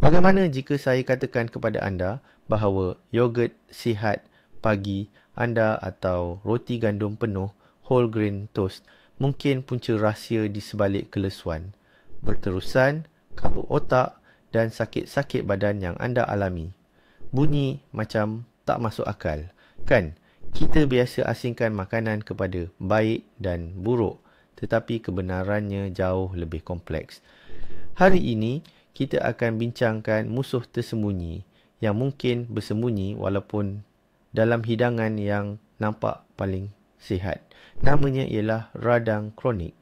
Bagaimana jika saya katakan kepada anda bahawa yogurt sihat pagi anda atau roti gandum penuh whole grain toast mungkin punca rahsia di sebalik kelesuan, berterusan, kabut otak dan sakit-sakit badan yang anda alami? Bunyi macam tak masuk akal, kan? Kita biasa asingkan makanan kepada baik dan buruk, tetapi kebenarannya jauh lebih kompleks. Hari ini, kita akan bincangkan musuh tersembunyi yang mungkin bersembunyi walaupun dalam hidangan yang nampak paling sihat. Namanya ialah radang kronik.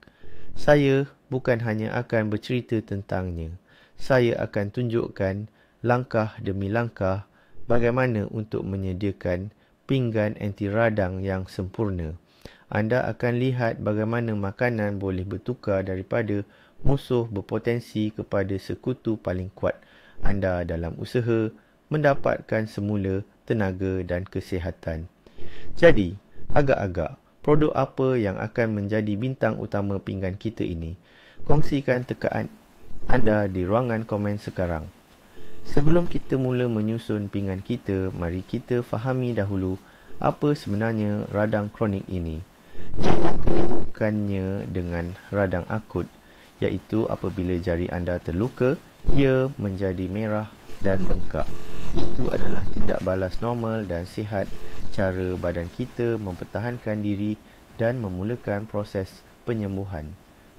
Saya bukan hanya akan bercerita tentangnya. Saya akan tunjukkan langkah demi langkah bagaimana untuk menyediakan pinggan anti radang yang sempurna. Anda akan lihat bagaimana makanan boleh bertukar daripada musuh berpotensi kepada sekutu paling kuat anda dalam usaha mendapatkan semula tenaga dan kesihatan. Jadi, agak-agak, produk apa yang akan menjadi bintang utama pinggan kita ini? Kongsikan tekaan anda di ruangan komen sekarang. Sebelum kita mula menyusun pinggan kita, mari kita fahami dahulu apa sebenarnya radang kronik ini. Bukannya dengan radang akut, iaitu apabila jari anda terluka, ia menjadi merah dan bengkak. Itu adalah tindak balas normal dan sihat cara badan kita mempertahankan diri dan memulakan proses penyembuhan.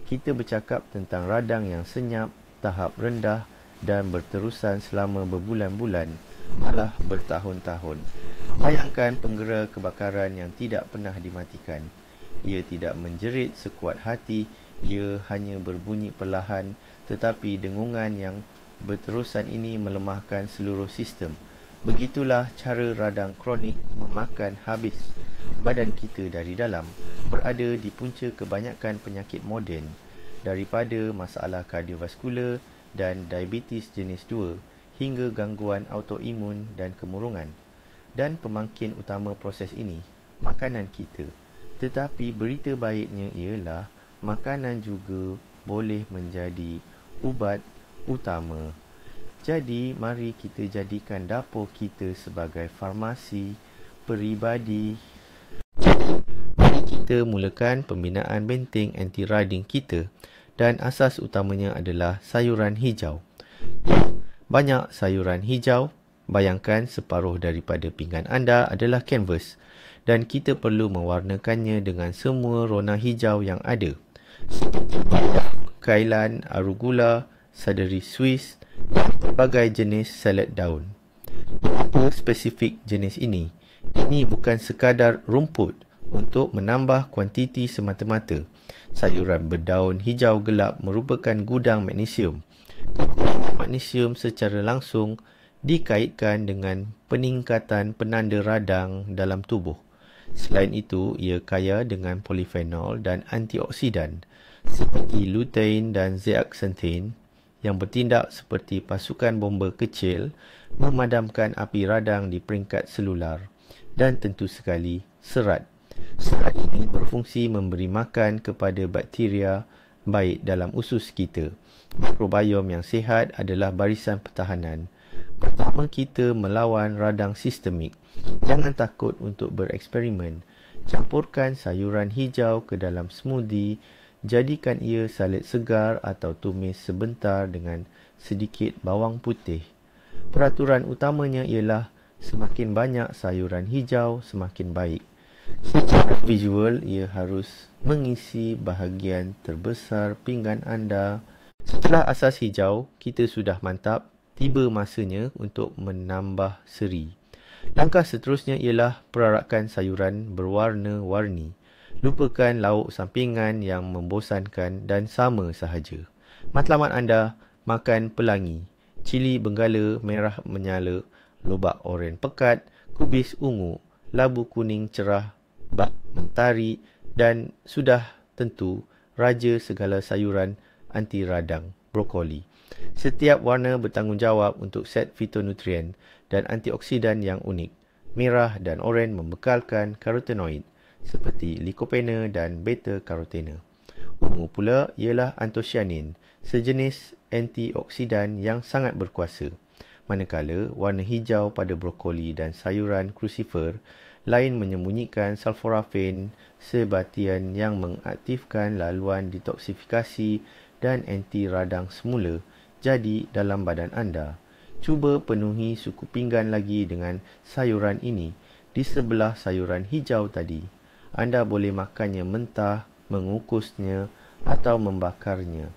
Kita bercakap tentang radang yang senyap, tahap rendah dan berterusan selama berbulan-bulan, malah bertahun-tahun. Bayangkan penggera kebakaran yang tidak pernah dimatikan. Ia tidak menjerit sekuat hati, ia hanya berbunyi perlahan, tetapi dengungan yang berterusan ini melemahkan seluruh sistem. Begitulah cara radang kronik memakan habis badan kita dari dalam, berada di punca kebanyakan penyakit moden, daripada masalah kardiovaskular dan diabetes jenis 2 hingga gangguan autoimun dan kemurungan. Dan pemangkin utama proses ini, makanan kita. Tetapi berita baiknya ialah makanan juga boleh menjadi ubat utama. Jadi, mari kita jadikan dapur kita sebagai farmasi peribadi. Mari kita mulakan pembinaan benteng anti-rading kita, dan asas utamanya adalah sayuran hijau. Banyak sayuran hijau. Bayangkan separuh daripada pinggan anda adalah kanvas, dan kita perlu mewarnakannya dengan semua rona hijau yang ada. Kailan, arugula, seledri Swiss, berbagai jenis salad daun. Apa spesifik jenis ini? Ini bukan sekadar rumput untuk menambah kuantiti semata-mata. Sayuran berdaun hijau gelap merupakan gudang magnesium. Magnesium secara langsung dikaitkan dengan peningkatan penanda radang dalam tubuh. Selain itu, ia kaya dengan polifenol dan antioksidan seperti lutein dan zeaxanthin yang bertindak seperti pasukan bomba kecil memadamkan api radang di peringkat selular. Dan tentu sekali, serat. Serat ini berfungsi memberi makan kepada bakteria baik dalam usus kita. Mikrobiom yang sihat adalah barisan pertahanan. Pertama kita melawan radang sistemik. Jangan takut untuk bereksperimen. Campurkan sayuran hijau ke dalam smoothie. Jadikan ia salad segar atau tumis sebentar dengan sedikit bawang putih. Peraturan utamanya ialah semakin banyak sayuran hijau, semakin baik. Secara visual, ia harus mengisi bahagian terbesar pinggan anda. Setelah asas hijau, kita sudah mantap. Tiba masanya untuk menambah seri. Langkah seterusnya ialah perarakan sayuran berwarna-warni. Lupakan lauk sampingan yang membosankan dan sama sahaja. Matlamat anda, makan pelangi, cili benggala merah menyala, lobak oren pekat, kubis ungu, labu kuning cerah, bak mentari dan sudah tentu raja segala sayuran anti radang, brokoli. Setiap warna bertanggungjawab untuk set fitonutrien dan antioksidan yang unik. Merah dan oren membekalkan karotenoid seperti lycopene dan beta-carotene. Ungu pula ialah anthocyanin, sejenis antioksidan yang sangat berkuasa. Manakala warna hijau pada brokoli dan sayuran crucifer lain menyembunyikan sulforaphane sebatian yang mengaktifkan laluan detoksifikasi dan anti radang semula jadi dalam badan anda. Cuba penuhi suku pinggan lagi dengan sayuran ini di sebelah sayuran hijau tadi. Anda boleh makannya mentah, mengukusnya atau membakarnya.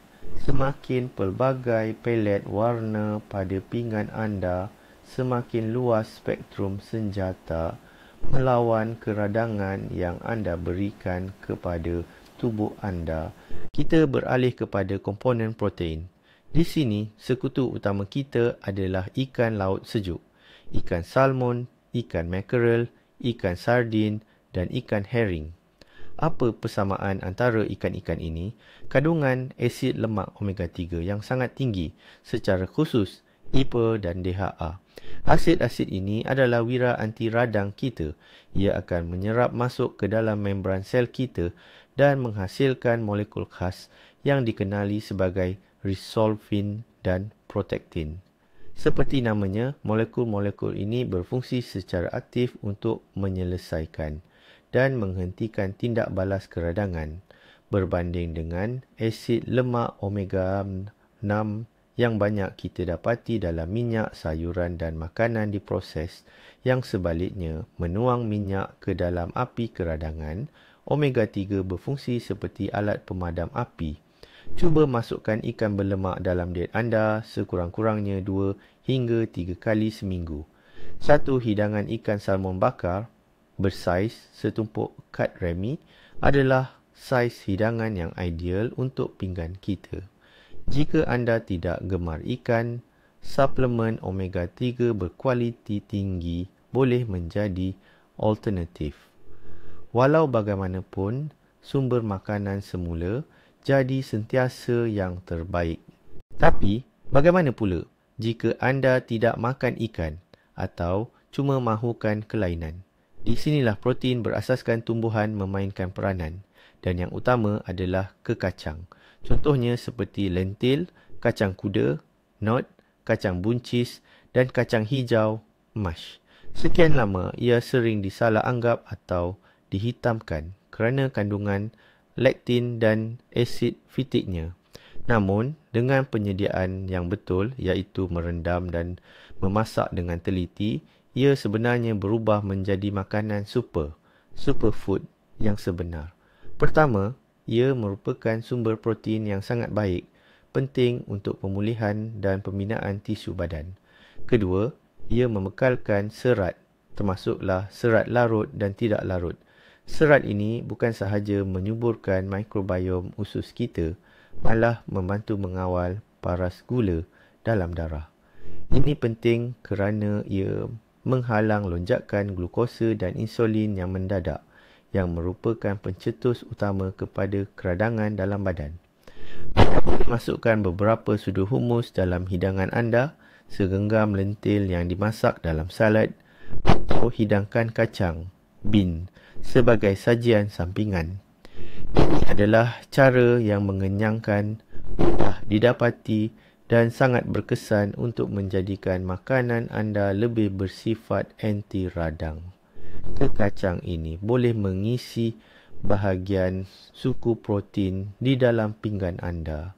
Semakin pelbagai pelet warna pada pinggan anda, semakin luas spektrum senjata melawan keradangan yang anda berikan kepada tubuh anda. Kita beralih kepada komponen protein. Di sini, sekutu utama kita adalah ikan laut sejuk, ikan salmon, ikan mackerel, ikan sardin dan ikan herring. Apa persamaan antara ikan-ikan ini? Kandungan asid lemak omega 3 yang sangat tinggi, secara khusus EPA dan DHA. Asid-asid ini adalah wira anti radang kita. Ia akan menyerap masuk ke dalam membran sel kita dan menghasilkan molekul khas yang dikenali sebagai resolvin dan protectin. Seperti namanya, molekul-molekul ini berfungsi secara aktif untuk menyelesaikan dan menghentikan tindak balas keradangan, berbanding dengan asid lemak omega 6 yang banyak kita dapati dalam minyak, sayuran dan makanan diproses, yang sebaliknya menuang minyak ke dalam api keradangan. Omega 3 berfungsi seperti alat pemadam api. Cuba masukkan ikan berlemak dalam diet anda sekurang-kurangnya 2 hingga 3 kali seminggu. Satu hidangan ikan salmon bakar bersaiz setumpuk kad remi adalah saiz hidangan yang ideal untuk pinggan kita. Jika anda tidak gemar ikan, suplemen omega 3 berkualiti tinggi boleh menjadi alternatif. Walau bagaimanapun, sumber makanan semula jadi sentiasa yang terbaik. Tapi, bagaimana pula jika anda tidak makan ikan atau cuma mahukan kelainan? Di sinilah protein berasaskan tumbuhan memainkan peranan, dan yang utama adalah kekacang. Contohnya seperti lentil, kacang kuda, nut, kacang buncis dan kacang hijau mash. Sekian lama ia sering disalah anggap atau dihitamkan kerana kandungan lektin dan asid fitiknya. Namun, dengan penyediaan yang betul, iaitu merendam dan memasak dengan teliti, ia sebenarnya berubah menjadi makanan superfood yang sebenar. Pertama, ia merupakan sumber protein yang sangat baik, penting untuk pemulihan dan pembinaan tisu badan. Kedua, ia memekalkan serat, termasuklah serat larut dan tidak larut. Serat ini bukan sahaja menyuburkan mikrobiom usus kita, malah membantu mengawal paras gula dalam darah. Ini penting kerana ia menghalang lonjakan glukosa dan insulin yang mendadak, yang merupakan pencetus utama kepada keradangan dalam badan. Masukkan beberapa sudu humus dalam hidangan anda, segenggam lentil yang dimasak dalam salad, atau hidangkan kacang, bean, sebagai sajian sampingan. Ini adalah cara yang mengenyangkan, mudah didapati dan sangat berkesan untuk menjadikan makanan anda lebih bersifat anti radang. Kekacang ini boleh mengisi bahagian suku protein di dalam pinggan anda.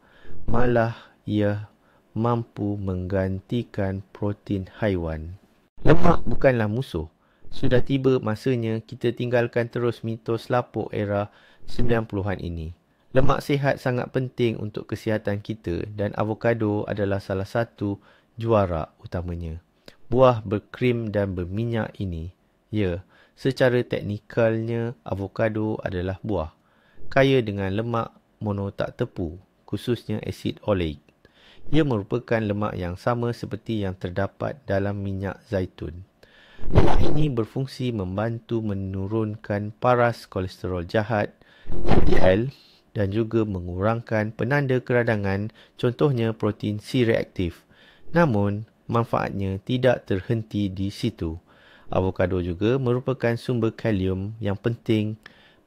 Malah ia mampu menggantikan protein haiwan. Lemak bukanlah musuh. Sudah tiba masanya kita tinggalkan terus mitos lapuk era 90-an ini. Lemak sihat sangat penting untuk kesihatan kita dan avokado adalah salah satu juara utamanya. Buah berkrim dan berminyak ini, ya, secara teknikalnya avokado adalah buah kaya dengan lemak monotak tepu, khususnya asid oleik. Ia merupakan lemak yang sama seperti yang terdapat dalam minyak zaitun. Lemak ini berfungsi membantu menurunkan paras kolesterol jahat, LDL, dan juga mengurangkan penanda keradangan, contohnya protein C reaktif. Namun, manfaatnya tidak terhenti di situ. Avokado juga merupakan sumber kalium yang penting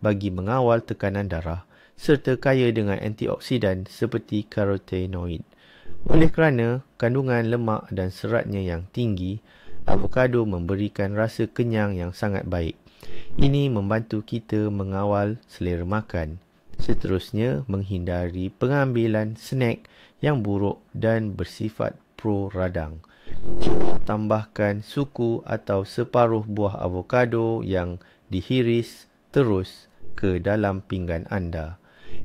bagi mengawal tekanan darah, serta kaya dengan antioksidan seperti karotenoid. Oleh kerana kandungan lemak dan seratnya yang tinggi, avokado memberikan rasa kenyang yang sangat baik. Ini membantu kita mengawal selera makan. Seterusnya, menghindari pengambilan snack yang buruk dan bersifat pro-radang. Tambahkan suku atau separuh buah avokado yang dihiris terus ke dalam pinggan anda.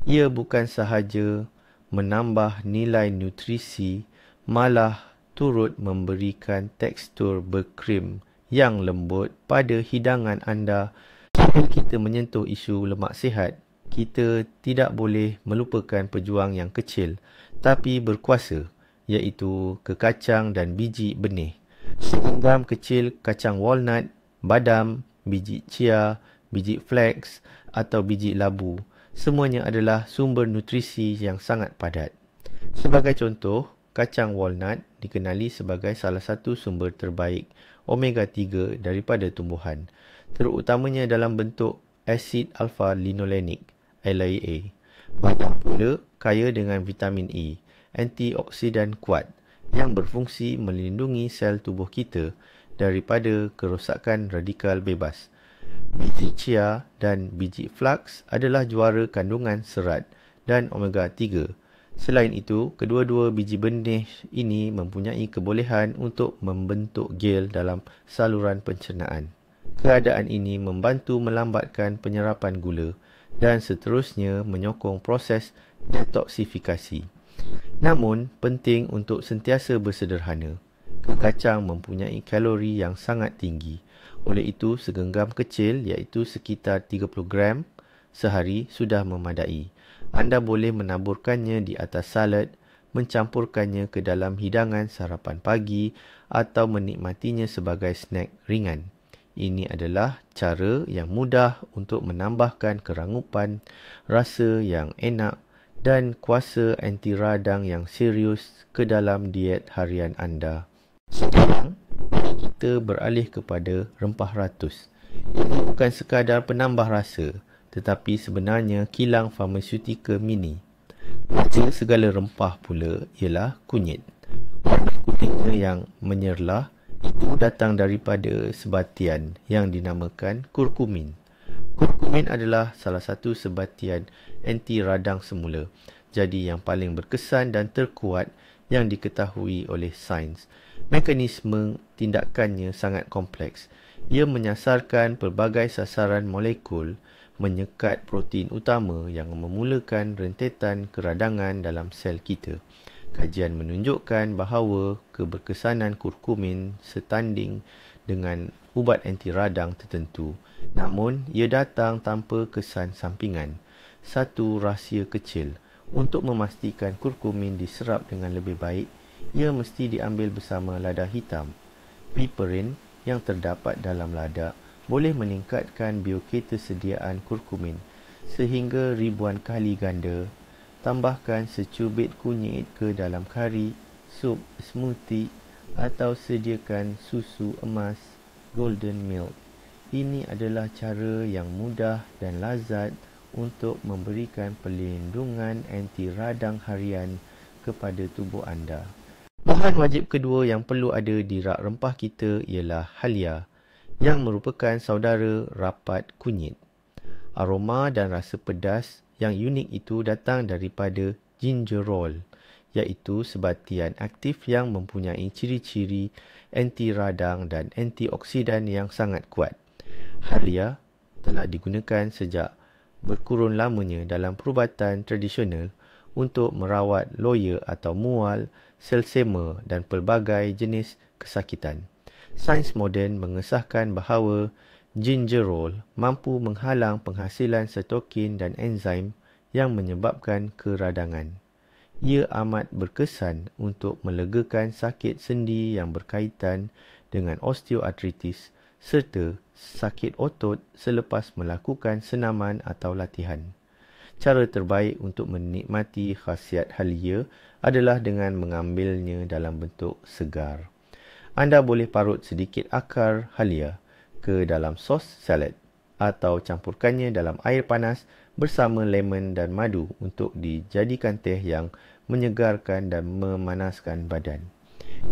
Ia bukan sahaja menambah nilai nutrisi, malah turut memberikan tekstur berkrim yang lembut pada hidangan anda. Jika kita menyentuh isu lemak sihat, kita tidak boleh melupakan pejuang yang kecil tapi berkuasa, iaitu kekacang dan biji benih. Segenggam kecil kacang walnut, badam, biji chia, biji flax atau biji labu. Semuanya adalah sumber nutrisi yang sangat padat. Sebagai contoh, kacang walnut dikenali sebagai salah satu sumber terbaik omega 3 daripada tumbuhan, terutamanya dalam bentuk asid alpha-linolenik (LAA). Badam pula kaya dengan vitamin E, antioksidan kuat yang berfungsi melindungi sel tubuh kita daripada kerosakan radikal bebas. Biji chia dan biji flax adalah juara kandungan serat dan omega 3. Selain itu, kedua-dua biji benih ini mempunyai kebolehan untuk membentuk gel dalam saluran pencernaan. Keadaan ini membantu melambatkan penyerapan gula dan seterusnya menyokong proses detoksifikasi. Namun, penting untuk sentiasa bersederhana. Kacang mempunyai kalori yang sangat tinggi. Oleh itu, segenggam kecil iaitu sekitar 30 gram sehari sudah memadai. Anda boleh menaburkannya di atas salad, mencampurkannya ke dalam hidangan sarapan pagi atau menikmatinya sebagai snack ringan. Ini adalah cara yang mudah untuk menambahkan kerangupan, rasa yang enak dan kuasa anti radang yang serius ke dalam diet harian anda. Sekarang, kita beralih kepada rempah ratus. Ini bukan sekadar penambah rasa, tetapi sebenarnya kilang farmaseutika mini. Raja segala rempah pula ialah kunyit. Warna kuningnya yang menyerlah itu datang daripada sebatian yang dinamakan kurkumin. Kurkumin adalah salah satu sebatian anti radang semula, jadi yang paling berkesan dan terkuat yang diketahui oleh sains. Mekanisme tindakannya sangat kompleks. Ia menyasarkan pelbagai sasaran molekul, menyekat protein utama yang memulakan rentetan keradangan dalam sel kita. Kajian menunjukkan bahawa keberkesanan kurkumin setanding dengan ubat anti radang tertentu. Namun, ia datang tanpa kesan sampingan. Satu rahsia kecil. Untuk memastikan kurkumin diserap dengan lebih baik, ia mesti diambil bersama lada hitam. Piperin yang terdapat dalam lada boleh meningkatkan bioketersediaan kurkumin sehingga ribuan kali ganda. Tambahkan secubit kunyit ke dalam kari, sup, smoothie atau sediakan susu emas golden milk. Ini adalah cara yang mudah dan lazat untuk memberikan perlindungan anti radang harian kepada tubuh anda. Bahan wajib kedua yang perlu ada di rak rempah kita ialah halia, yang merupakan saudara rapat kunyit. Aroma dan rasa pedas yang unik itu datang daripada gingerol, iaitu sebatian aktif yang mempunyai ciri-ciri anti radang dan antioksidan yang sangat kuat. Halia telah digunakan sejak berkurun lamanya dalam perubatan tradisional untuk merawat loya atau mual, selsema dan pelbagai jenis kesakitan. Sains moden mengesahkan bahawa gingerol mampu menghalang penghasilan sitokin dan enzim yang menyebabkan keradangan. Ia amat berkesan untuk melegakan sakit sendi yang berkaitan dengan osteoartritis serta sakit otot selepas melakukan senaman atau latihan. Cara terbaik untuk menikmati khasiat halia adalah dengan mengambilnya dalam bentuk segar. Anda boleh parut sedikit akar halia ke dalam sos salad atau campurkannya dalam air panas bersama lemon dan madu untuk dijadikan teh yang menyegarkan dan memanaskan badan.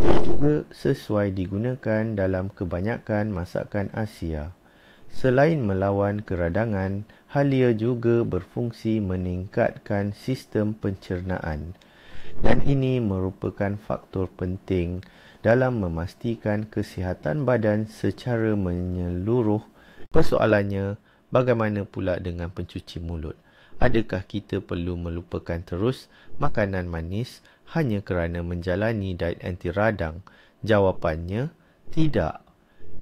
Ia juga sesuai digunakan dalam kebanyakan masakan Asia. Selain melawan keradangan, halia juga berfungsi meningkatkan sistem pencernaan. Dan ini merupakan faktor penting dalam memastikan kesihatan badan secara menyeluruh. Persoalannya, bagaimana pula dengan pencuci mulut? Adakah kita perlu melupakan terus makanan manis hanya kerana menjalani diet anti radang? Jawapannya, tidak.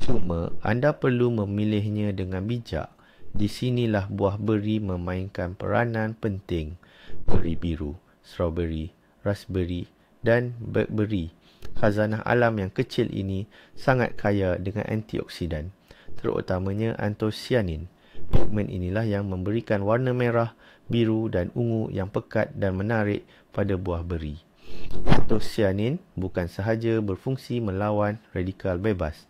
Cuma anda perlu memilihnya dengan bijak. Di sinilah buah beri memainkan peranan penting. Beri biru, strawberry, raspberry dan blackberry. Khazanah alam yang kecil ini sangat kaya dengan antioksidan, terutamanya antosianin. Pigmen inilah yang memberikan warna merah, biru dan ungu yang pekat dan menarik pada buah beri. Antosianin bukan sahaja berfungsi melawan radikal bebas.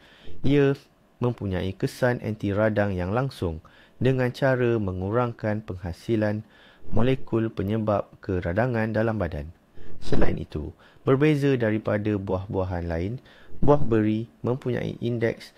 Ia mempunyai kesan anti radang yang langsung dengan cara mengurangkan penghasilan molekul penyebab keradangan dalam badan. Selain itu, berbeza daripada buah-buahan lain, buah beri mempunyai indeks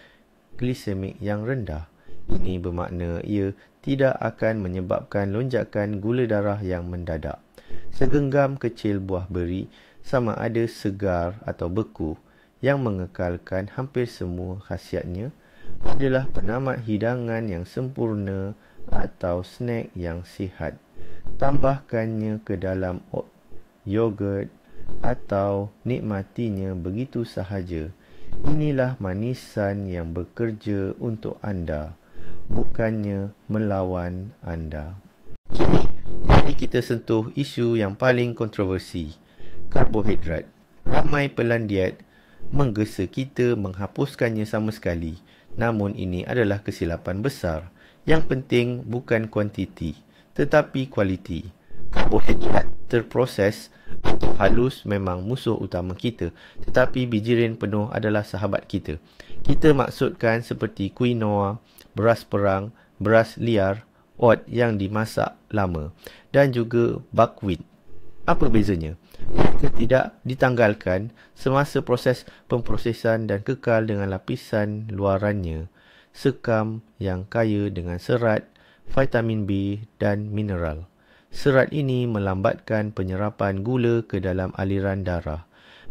glisemik yang rendah. Ini bermakna ia tidak akan menyebabkan lonjakan gula darah yang mendadak. Segenggam kecil buah beri sama ada segar atau beku, yang mengekalkan hampir semua khasiatnya adalah penamat hidangan yang sempurna atau snack yang sihat. Tambahkannya ke dalam yogurt atau nikmatinya begitu sahaja. Inilah manisan yang bekerja untuk anda, bukannya melawan anda. Mari kita sentuh isu yang paling kontroversi, karbohidrat. Ramai pelan diet menggesa kita menghapuskannya sama sekali. Namun ini adalah kesilapan besar. Yang penting bukan kuantiti, tetapi kualiti. Karbohidrat terproses atau halus memang musuh utama kita, tetapi bijirin penuh adalah sahabat kita. Kita maksudkan seperti quinoa, beras perang, beras liar, oat yang dimasak lama dan juga buckwheat. Apa bezanya? Mereka tidak ditanggalkan semasa proses pemprosesan dan kekal dengan lapisan luarannya, sekam yang kaya dengan serat, vitamin B dan mineral. Serat ini melambatkan penyerapan gula ke dalam aliran darah,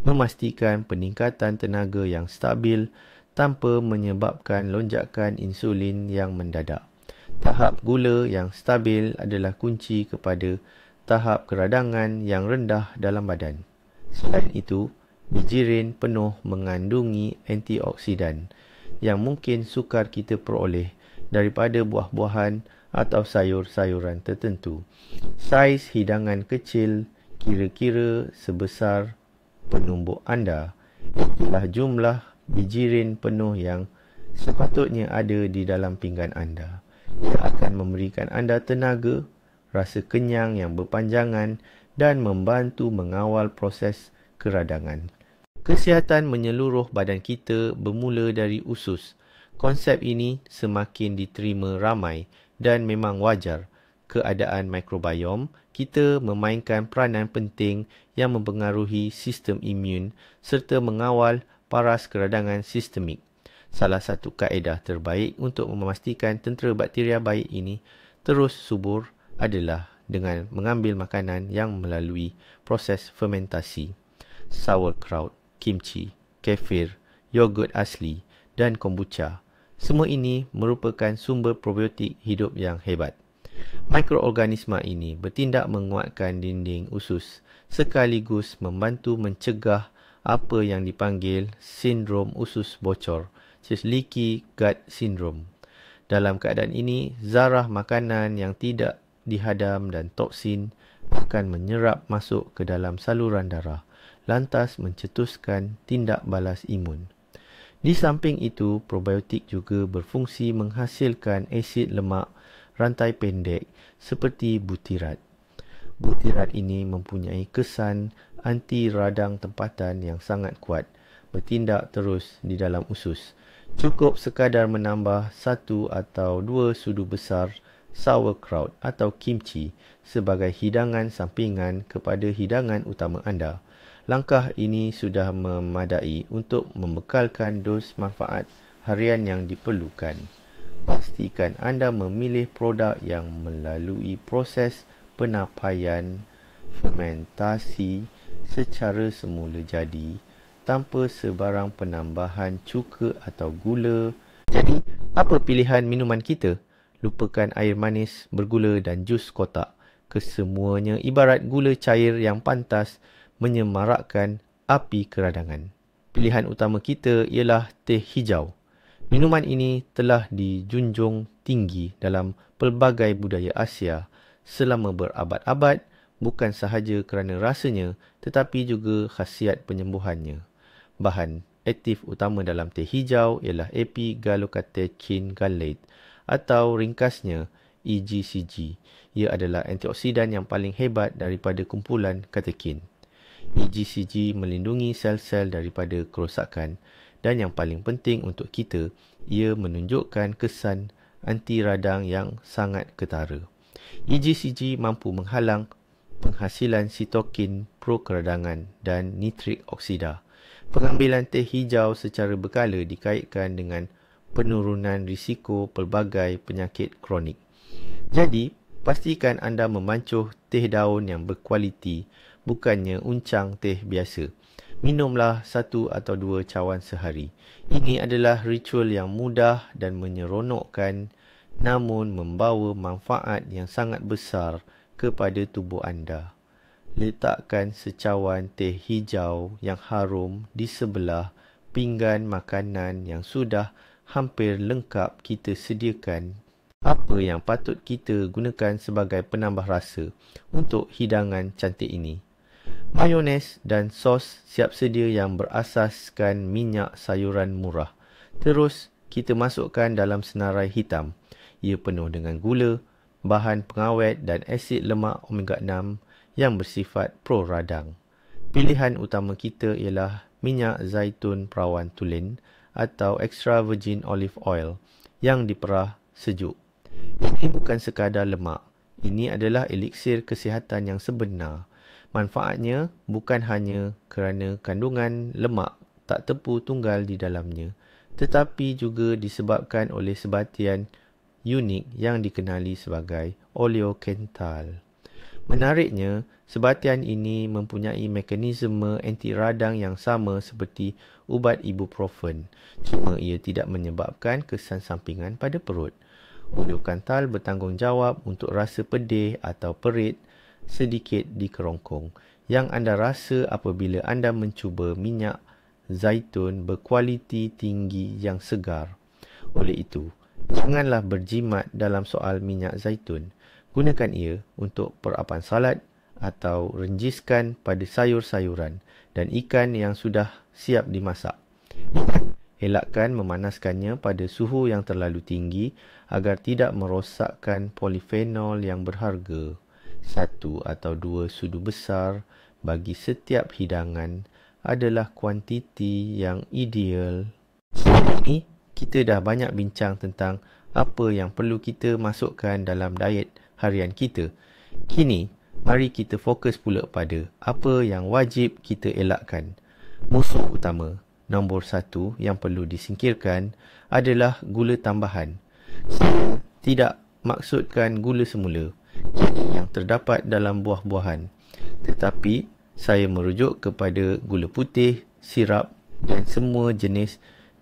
memastikan peningkatan tenaga yang stabil tanpa menyebabkan lonjakan insulin yang mendadak. Tahap gula yang stabil adalah kunci kepada tahap keradangan yang rendah dalam badan. Selain itu, bijirin penuh mengandungi antioksidan yang mungkin sukar kita peroleh daripada buah-buahan atau sayur-sayuran tertentu. Saiz hidangan kecil kira-kira sebesar penumbuk anda. Itulah jumlah bijirin penuh yang sepatutnya ada di dalam pinggan anda. Ia akan memberikan anda tenaga, rasa kenyang yang berpanjangan dan membantu mengawal proses keradangan. Kesihatan menyeluruh badan kita bermula dari usus. Konsep ini semakin diterima ramai dan memang wajar. Keadaan mikrobiom kita memainkan peranan penting yang mempengaruhi sistem imun serta mengawal paras keradangan sistemik. Salah satu kaedah terbaik untuk memastikan tentera bakteria baik ini terus subur adalah dengan mengambil makanan yang melalui proses fermentasi. Sauerkraut, kimchi, kefir, yogurt asli dan kombucha. Semua ini merupakan sumber probiotik hidup yang hebat. Mikroorganisma ini bertindak menguatkan dinding usus sekaligus membantu mencegah apa yang dipanggil sindrom usus bocor, leaky gut syndrome. Dalam keadaan ini, zarah makanan yang tidak dihadam dan toksin akan menyerap masuk ke dalam saluran darah, lantas mencetuskan tindak balas imun. Di samping itu, probiotik juga berfungsi menghasilkan asid lemak rantai pendek seperti butirat. Butirat ini mempunyai kesan anti radang tempatan yang sangat kuat, bertindak terus di dalam usus. Cukup sekadar menambah 1 atau 2 sudu besar sauerkraut atau kimchi sebagai hidangan sampingan kepada hidangan utama anda. Langkah ini sudah memadai untuk membekalkan dos manfaat harian yang diperlukan. Pastikan anda memilih produk yang melalui proses penapaian fermentasi secara semula jadi tanpa sebarang penambahan cuka atau gula. Jadi, apa pilihan minuman kita? Lupakan air manis, bergula dan jus kotak. Kesemuanya ibarat gula cair yang pantas menyemarakkan api keradangan. Pilihan utama kita ialah teh hijau. Minuman ini telah dijunjung tinggi dalam pelbagai budaya Asia selama berabad-abad, bukan sahaja kerana rasanya tetapi juga khasiat penyembuhannya. Bahan aktif utama dalam teh hijau ialah epigallocatechin gallate atau ringkasnya EGCG. Ia adalah antioksidan yang paling hebat daripada kumpulan katekin. EGCG melindungi sel-sel daripada kerosakan dan yang paling penting untuk kita, ia menunjukkan kesan anti radang yang sangat ketara. EGCG mampu menghalang penghasilan sitokin pro-keradangan dan nitrik oksida. Pengambilan teh hijau secara berkala dikaitkan dengan penurunan risiko pelbagai penyakit kronik. Jadi, pastikan anda memancuh teh daun yang berkualiti, bukannya uncang teh biasa. Minumlah 1 atau 2 cawan sehari. Ini adalah ritual yang mudah dan menyeronokkan, namun membawa manfaat yang sangat besar kepada tubuh anda. Letakkan secawan teh hijau yang harum di sebelah pinggan makanan yang sudah hampir lengkap kita sediakan. Apa yang patut kita gunakan sebagai penambah rasa untuk hidangan cantik ini? Mayones dan sos siap sedia yang berasaskan minyak sayuran murah. Terus kita masukkan dalam senarai hitam. Ia penuh dengan gula, bahan pengawet dan asid lemak omega 6 yang bersifat pro-radang. Pilihan utama kita ialah minyak zaitun perawan tulen atau extra virgin olive oil yang diperah sejuk. Ini bukan sekadar lemak. Ini adalah eliksir kesihatan yang sebenar. Manfaatnya bukan hanya kerana kandungan lemak tak tepu tunggal di dalamnya, tetapi juga disebabkan oleh sebatian unik yang dikenali sebagai oleokental. Menariknya, sebatian ini mempunyai mekanisme anti radang yang sama seperti ubat ibuprofen, cuma ia tidak menyebabkan kesan sampingan pada perut. Oleokental bertanggungjawab untuk rasa pedih atau perit sedikit di kerongkong yang anda rasa apabila anda mencuba minyak zaitun berkualiti tinggi yang segar. Oleh itu, janganlah berjimat dalam soal minyak zaitun. Gunakan ia untuk perapan salad atau renjiskan pada sayur-sayuran dan ikan yang sudah siap dimasak. Elakkan memanaskannya pada suhu yang terlalu tinggi agar tidak merosakkan polifenol yang berharga. 1 atau 2 sudu besar bagi setiap hidangan adalah kuantiti yang ideal. Ini kita dah banyak bincang tentang apa yang perlu kita masukkan dalam diet harian kita. Kini, mari kita fokus pula pada apa yang wajib kita elakkan. Musuh utama nombor 1 yang perlu disingkirkan adalah gula tambahan. Saya tidak maksudkan gula semula yang terdapat dalam buah-buahan, tetapi saya merujuk kepada gula putih, sirap dan semua jenis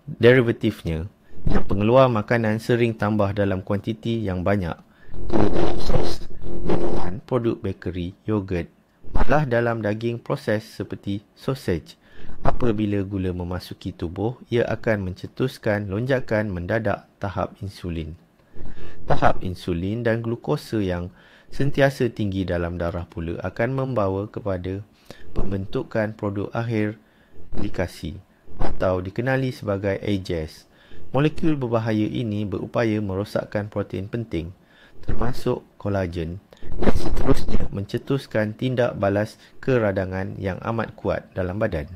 derivatifnya yang pengeluar makanan sering tambah dalam kuantiti yang banyak. Sos, minuman, produk bakery, yogurt, malah dalam daging proses seperti sausage. Apabila gula memasuki tubuh, ia akan mencetuskan lonjakan mendadak tahap insulin. Tahap insulin dan glukosa yang sentiasa tinggi dalam darah pula akan membawa kepada pembentukan produk akhir glikasi atau dikenali sebagai AGEs. Molekul berbahaya ini berupaya merosakkan protein penting, termasuk kolagen, dan seterusnya mencetuskan tindak balas keradangan yang amat kuat dalam badan.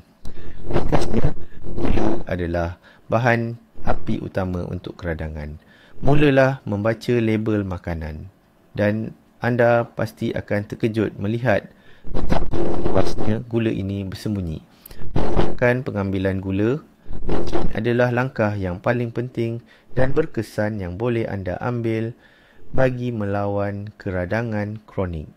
Ringkasnya, gula adalah bahan api utama untuk keradangan. Mulalah membaca label makanan dan anda pasti akan terkejut melihat luasnya gula ini bersembunyi. Bahkan pengambilan gula adalah langkah yang paling penting dan berkesan yang boleh anda ambil bagi melawan keradangan kronik.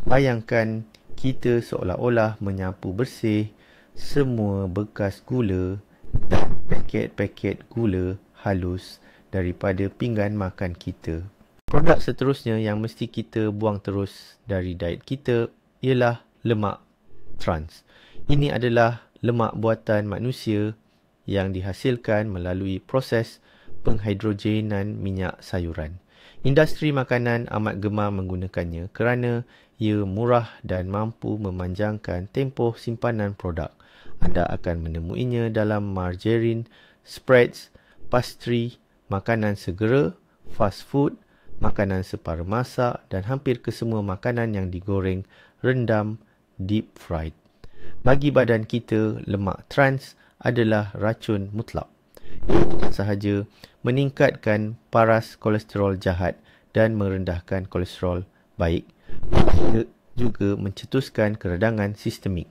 Bayangkan kita seolah-olah menyapu bersih semua bekas gula dan paket-paket gula halus daripada pinggan makan kita. Produk seterusnya yang mesti kita buang terus dari diet kita ialah lemak trans. Ini adalah lemak buatan manusia yang dihasilkan melalui proses penghidrogenan minyak sayuran. Industri makanan amat gemar menggunakannya kerana ia murah dan mampu memanjangkan tempoh simpanan produk. Anda akan menemuinya dalam margarin, spreads, pastry, makanan segera, fast food, makanan separa masak dan hampir kesemua makanan yang digoreng, rendam, deep fried. Bagi badan kita, lemak trans adalah racun mutlak. Ia bukan sahaja meningkatkan paras kolesterol jahat dan merendahkan kolesterol baik, ia juga mencetuskan keradangan sistemik.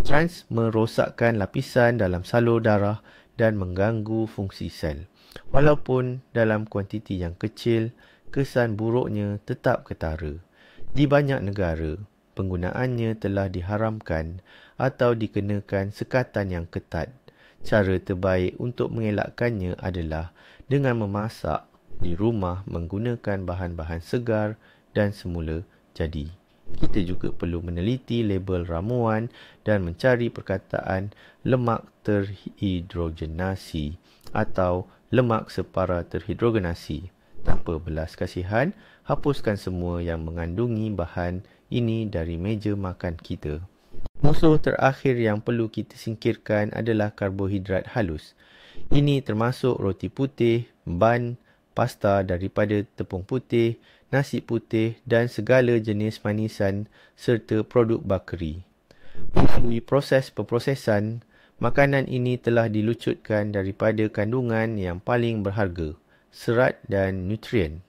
Trans merosakkan lapisan dalam salur darah dan mengganggu fungsi sel. Walaupun dalam kuantiti yang kecil, kesan buruknya tetap ketara. Di banyak negara, penggunaannya telah diharamkan atau dikenakan sekatan yang ketat. Cara terbaik untuk mengelakkannya adalah dengan memasak di rumah menggunakan bahan-bahan segar dan semula jadi. Kita juga perlu meneliti label ramuan dan mencari perkataan lemak terhidrogenasi atau lemak separa terhidrogenasi. Tanpa belas kasihan, hapuskan semua yang mengandungi bahan ini dari meja makan kita. Musuh terakhir yang perlu kita singkirkan adalah karbohidrat halus. Ini termasuk roti putih, ban, pasta daripada tepung putih, nasi putih dan segala jenis manisan serta produk bakeri. Melalui proses pemprosesan, makanan ini telah dilucutkan daripada kandungan yang paling berharga, serat dan nutrien.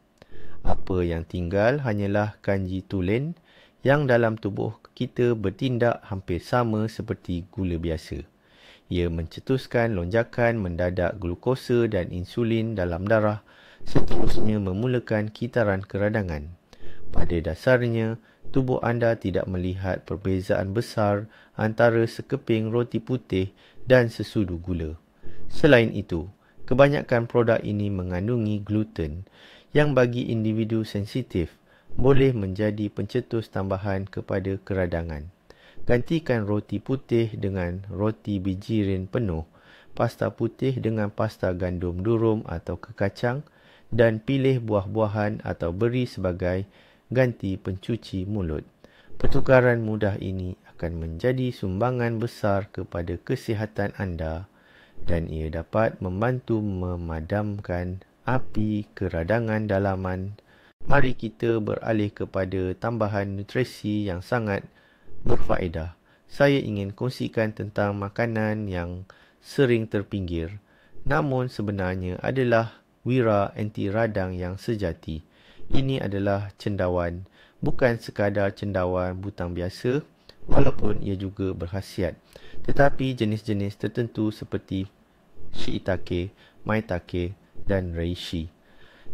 Apa yang tinggal hanyalah kanji tulen yang dalam tubuh kita bertindak hampir sama seperti gula biasa. Ia mencetuskan lonjakan mendadak glukosa dan insulin dalam darah, seterusnya memulakan kitaran keradangan. Pada dasarnya, tubuh anda tidak melihat perbezaan besar antara sekeping roti putih dan sesudu gula. Selain itu, kebanyakan produk ini mengandungi gluten yang bagi individu sensitif boleh menjadi pencetus tambahan kepada keradangan. Gantikan roti putih dengan roti bijirin penuh, pasta putih dengan pasta gandum durum atau kekacang, dan pilih buah-buahan atau beri sebagai ganti pencuci mulut. Pertukaran mudah ini akan menjadi sumbangan besar kepada kesihatan anda dan ia dapat membantu memadamkan api keradangan dalaman. Mari kita beralih kepada tambahan nutrisi yang sangat berfaedah. Saya ingin kongsikan tentang makanan yang sering terpinggir, namun sebenarnya adalah wira anti radang yang sejati. Ini adalah cendawan, bukan sekadar cendawan butang biasa, walaupun ia juga berkhasiat. Tetapi jenis-jenis tertentu seperti shiitake, maitake dan reishi.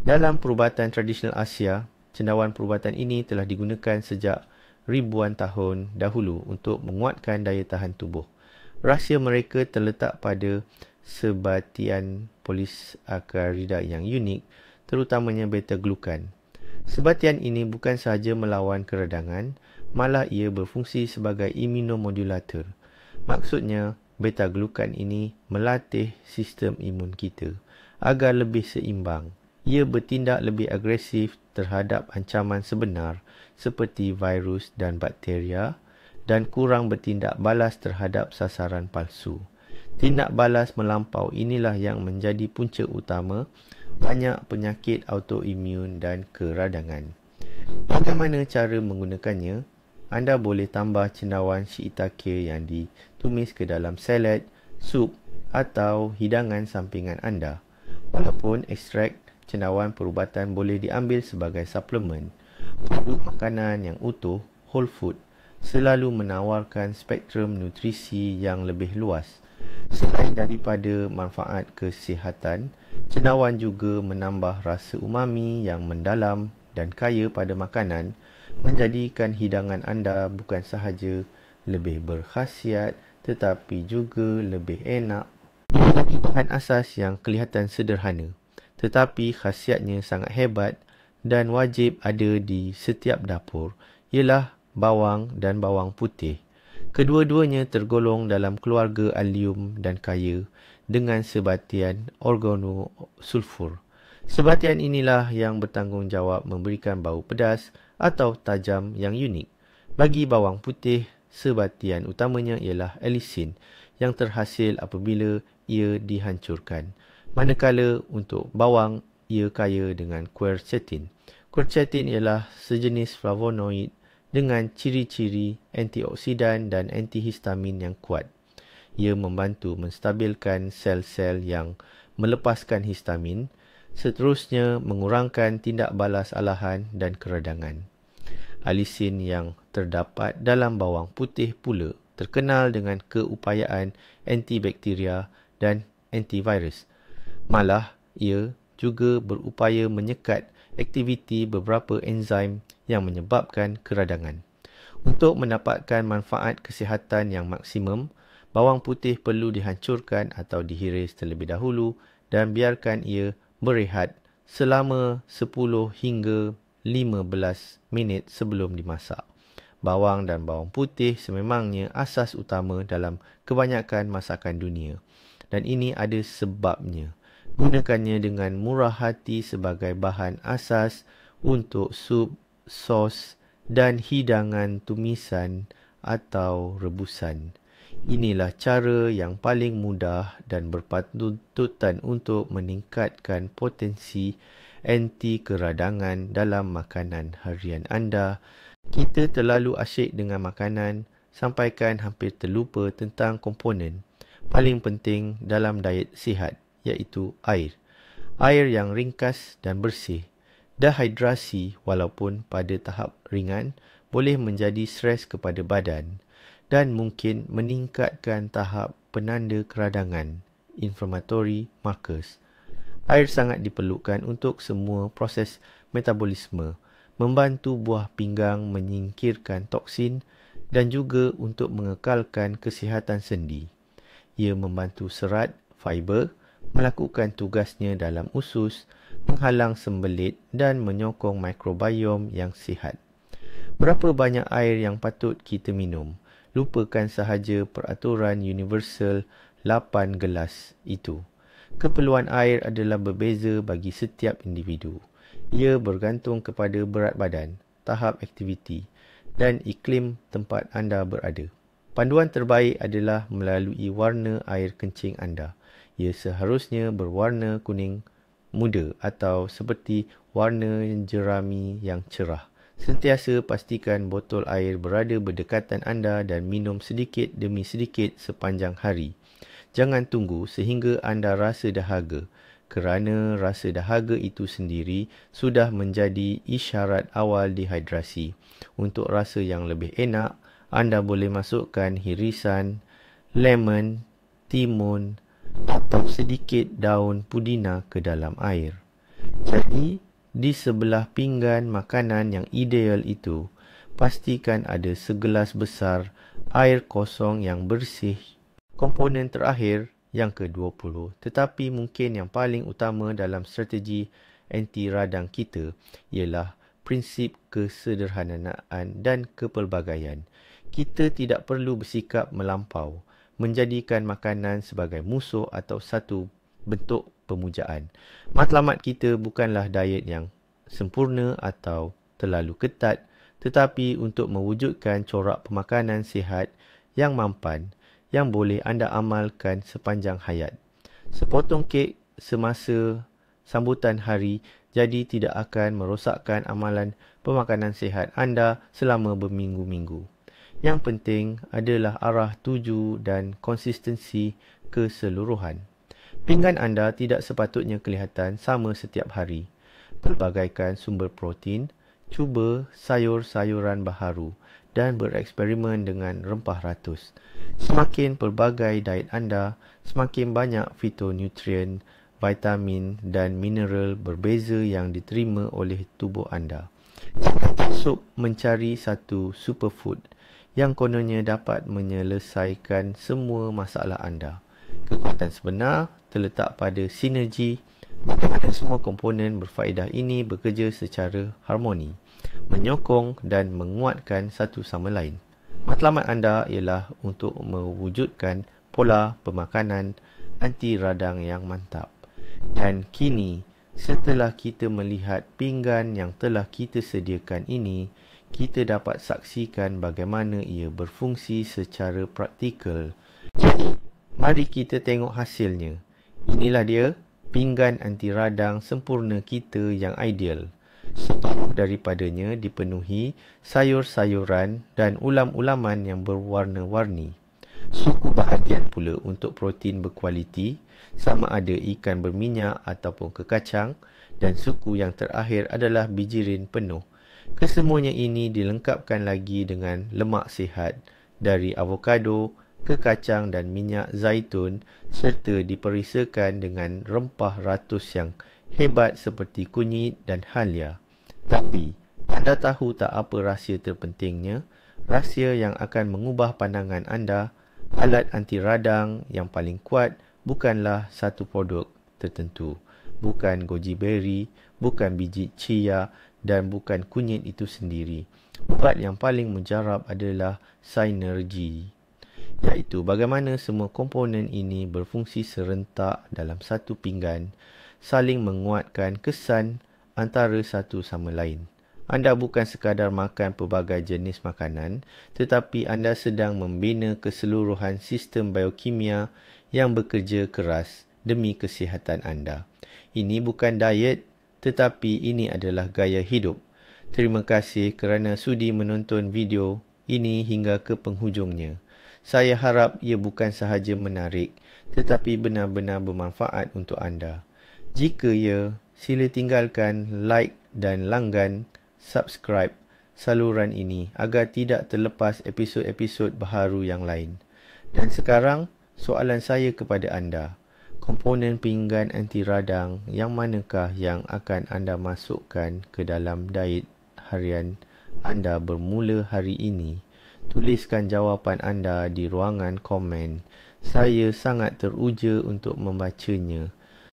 Dalam perubatan tradisional Asia, cendawan perubatan ini telah digunakan sejak ribuan tahun dahulu untuk menguatkan daya tahan tubuh. Rahsia mereka terletak pada sebatian polisakarida yang unik, terutamanya beta-glukan. Sebatian ini bukan sahaja melawan keradangan, malah ia berfungsi sebagai immunomodulator. Maksudnya, beta-glukan ini melatih sistem imun kita agar lebih seimbang. Ia bertindak lebih agresif terhadap ancaman sebenar seperti virus dan bakteria dan kurang bertindak balas terhadap sasaran palsu. Tindak balas melampau inilah yang menjadi punca utama banyak penyakit autoimun dan keradangan. Bagaimana cara menggunakannya? Anda boleh tambah cendawan shiitake yang ditumis ke dalam salad, sup atau hidangan sampingan anda. Walaupun ekstrak cendawan perubatan boleh diambil sebagai suplemen. Produk makanan yang utuh, whole food, selalu menawarkan spektrum nutrisi yang lebih luas. Selain daripada manfaat kesihatan, cendawan juga menambah rasa umami yang mendalam dan kaya pada makanan, menjadikan hidangan anda bukan sahaja lebih berkhasiat tetapi juga lebih enak. Memiliki bahan asas yang kelihatan sederhana, tetapi khasiatnya sangat hebat dan wajib ada di setiap dapur, ialah bawang dan bawang putih. Kedua-duanya tergolong dalam keluarga allium dan kaya dengan sebatian organosulfur. Sebatian inilah yang bertanggungjawab memberikan bau pedas atau tajam yang unik. Bagi bawang putih, sebatian utamanya ialah allicin yang terhasil apabila ia dihancurkan. Manakala untuk bawang, ia kaya dengan quercetin. Quercetin ialah sejenis flavonoid dengan ciri-ciri antioksidan dan antihistamin yang kuat. Ia membantu menstabilkan sel-sel yang melepaskan histamin, seterusnya mengurangkan tindak balas alahan dan keradangan. Allicin yang terdapat dalam bawang putih pula terkenal dengan keupayaan antibakteria dan antivirus. Malah, ia juga berupaya menyekat aktiviti beberapa enzim yang menyebabkan keradangan. Untuk mendapatkan manfaat kesihatan yang maksimum, bawang putih perlu dihancurkan atau dihiris terlebih dahulu dan biarkan ia berehat selama 10 hingga 15 minit sebelum dimasak. Bawang dan bawang putih sememangnya asas utama dalam kebanyakan masakan dunia. Dan ini ada sebabnya. Gunakannya dengan murah hati sebagai bahan asas untuk sup, sos dan hidangan tumisan atau rebusan. Inilah cara yang paling mudah dan berpatutan untuk meningkatkan potensi anti keradangan dalam makanan harian anda. Kita terlalu asyik dengan makanan sampaikan hampir terlupa tentang komponen paling penting dalam diet sihat, iaitu air. Air yang ringkas dan bersih. Dehidrasi walaupun pada tahap ringan boleh menjadi stres kepada badan dan mungkin meningkatkan tahap penanda keradangan, inflammatory markers. Air sangat diperlukan untuk semua proses metabolisme, membantu buah pinggang menyingkirkan toksin dan juga untuk mengekalkan kesihatan sendi. Ia membantu serat, fiber, melakukan tugasnya dalam usus, menghalang sembelit dan menyokong mikrobiom yang sihat. Berapa banyak air yang patut kita minum? Lupakan sahaja peraturan universal 8 gelas itu. Keperluan air adalah berbeza bagi setiap individu. Ia bergantung kepada berat badan, tahap aktiviti dan iklim tempat anda berada. Panduan terbaik adalah melalui warna air kencing anda. Ia seharusnya berwarna kuning muda atau seperti warna jerami yang cerah. Sentiasa pastikan botol air berada berdekatan anda dan minum sedikit demi sedikit sepanjang hari. Jangan tunggu sehingga anda rasa dahaga, kerana rasa dahaga itu sendiri sudah menjadi isyarat awal dehidrasi. Untuk rasa yang lebih enak, anda boleh masukkan hirisan lemon, timun atau sedikit daun pudina ke dalam air. Jadi, di sebelah pinggan makanan yang ideal itu, pastikan ada segelas besar air kosong yang bersih. Komponen terakhir yang ke-20, tetapi mungkin yang paling utama dalam strategi anti radang kita ialah prinsip kesederhanaan dan kepelbagaian. Kita tidak perlu bersikap melampau, menjadikan makanan sebagai musuh atau satu bentuk pemujaan. Matlamat kita bukanlah diet yang sempurna atau terlalu ketat, tetapi untuk mewujudkan corak pemakanan sihat yang mampan, yang boleh anda amalkan sepanjang hayat. Sepotong kek semasa sambutan hari jadi tidak akan merosakkan amalan pemakanan sihat anda selama berminggu-minggu. Yang penting adalah arah tuju dan konsistensi keseluruhan. Pinggan anda tidak sepatutnya kelihatan sama setiap hari. Pelbagaikan sumber protein, cuba sayur-sayuran baharu dan bereksperimen dengan rempah ratus. Semakin pelbagai diet anda, semakin banyak fitonutrien, vitamin dan mineral berbeza yang diterima oleh tubuh anda. Sup mencari satu superfood yang kononnya dapat menyelesaikan semua masalah anda. Kekuatan sebenar terletak pada sinergi mana semua komponen berfaedah ini bekerja secara harmoni, menyokong dan menguatkan satu sama lain. Matlamat anda ialah untuk mewujudkan pola pemakanan anti radang yang mantap. Dan kini, setelah kita melihat pinggan yang telah kita sediakan ini, kita dapat saksikan bagaimana ia berfungsi secara praktikal. Jadi, mari kita tengok hasilnya. Inilah dia, pinggan anti radang sempurna kita yang ideal. Separuh daripadanya dipenuhi sayur-sayuran dan ulam-ulaman yang berwarna-warni. Suku bahagian pula untuk protein berkualiti, sama ada ikan berminyak ataupun kekacang, dan suku yang terakhir adalah bijirin penuh. Kesemuanya ini dilengkapkan lagi dengan lemak sihat dari avokado, kekacang dan minyak zaitun serta diperisakan dengan rempah ratus yang hebat seperti kunyit dan halia. Tapi, anda tahu tak apa rahsia terpentingnya? Rahsia yang akan mengubah pandangan anda. Alat anti radang yang paling kuat bukanlah satu produk tertentu. Bukan goji berry, bukan biji chia dan bukan kunyit itu sendiri. Ubat yang paling mujarab adalah sinergi, iaitu bagaimana semua komponen ini berfungsi serentak dalam satu pinggan, saling menguatkan kesan antara satu sama lain. Anda bukan sekadar makan pelbagai jenis makanan, tetapi anda sedang membina keseluruhan sistem biokimia yang bekerja keras demi kesihatan anda. Ini bukan diet, tetapi ini adalah gaya hidup. Terima kasih kerana sudi menonton video ini hingga ke penghujungnya. Saya harap ia bukan sahaja menarik, tetapi benar-benar bermanfaat untuk anda. Jika ya, sila tinggalkan like dan langgan subscribe saluran ini agar tidak terlepas episod-episod baharu yang lain. Dan sekarang, soalan saya kepada anda. Komponen pinggan anti radang yang manakah yang akan anda masukkan ke dalam diet harian anda bermula hari ini? Tuliskan jawapan anda di ruangan komen. Saya sangat teruja untuk membacanya.